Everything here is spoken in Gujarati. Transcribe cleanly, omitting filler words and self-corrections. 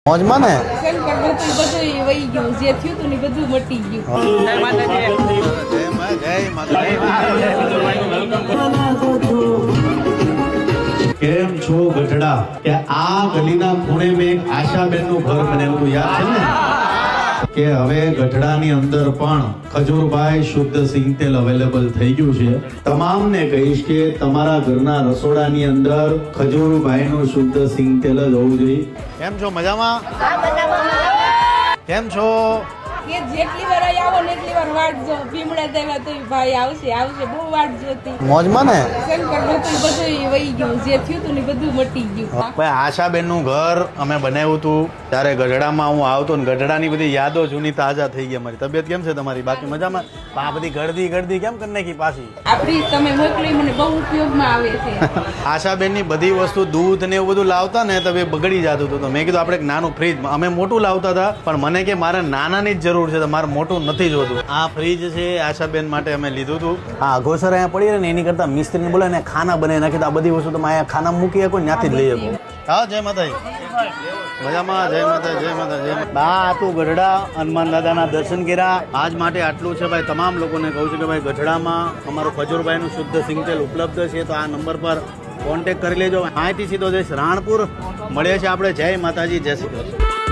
મોજમાં ને શંકર બધું વહી ગયું, જે થયું તું ને બધું મટી ગયું. કેમ છો ગઢડા? કે આ ગલીના ખૂણે મેં એક આશાબેનનું ઘર બનાવ્યું હતું, યાદ છે ને? કે હવે ગઢડાની અંદર પણ ખજૂરભાઈ શુદ્ધ સિંગ તેલ અવેલેબલ થઈ ગયું છે. તમામને કહીશ કે તમારા ઘરના રસોડાની અંદર ખજૂરભાઈનું શુદ્ધ સિંગ તેલ જ હોવું જોઈએ. કેમ છો? મજામાં? કેમ છો? કે જેટલી વાર અહીં આવો ને એટલી વાર વાટ જો. ભીમડા દેવા તો ભાઈ આવશે આવશે, બહુ વાટ જોતી. મોજમાં ને શંકર બધું વહી ગયું, જે થયું તું ને બધું મટી ગયું. ભાઈ આશાબેનનું ઘર અમે બનાવ્યું હતું ત્યારે ગઢડામાં હું આવતો ને ગઢડાની બધી યાદો જૂની તાજા થઈ ગઈ. અમારી તબિયત કેમ છે તમારી? બાકી મજામાં? આ બધી ગળદી કેમ કરી નાખી પાછી? આપણી તમે મોકલી મને બહુ ઉપયોગમાં આવે છે. આશાબેનની બધી વસ્તુ દૂધ ને એવું બધું લાવતા ને તો એ બગડી જતું હતું. તો મેં કીધું આપણે એક નાનું ફ્રીજ, અમે મોટું લાવતા હતા પણ મને કે મારે નાનાની જ જરૂર છે, તો મારે મોટું નથી જોતું. આ ફ્રીજ છે આશાબેન માટે અમે લીધું હતું. આ અઘોસર અહીંયા પડી રહે ને એની કરતા મિસ્ત્રીને બોલે ને ખાના બનાવી નાખી તો આ બધી વસ્તુ તમે અહીંયા ખાના મૂકી શકો, ત્યાંથી જ લઈ શકો. હા, જય માતાજી. મજામાં? જય માતા, જય માતા, જય માતા. આ હતું ગઢડા હનુમાન દાદાના દર્શન કર્યા. આજ માટે આટલું છે ભાઈ. તમામ લોકોને કહું છું કે ભાઈ ગઢડામાં અમારું ખજૂરભાઈનું શુદ્ધ સિંગ તેલ ઉપલબ્ધ છે, તો આ નંબર પર કોન્ટેક્ટ કરી લેજો. અહીંથી સીધો જઈશ રાણપુર. મળીએ છીએ આપણે. જય માતાજી, જય શ્રી કૃષ્ણ.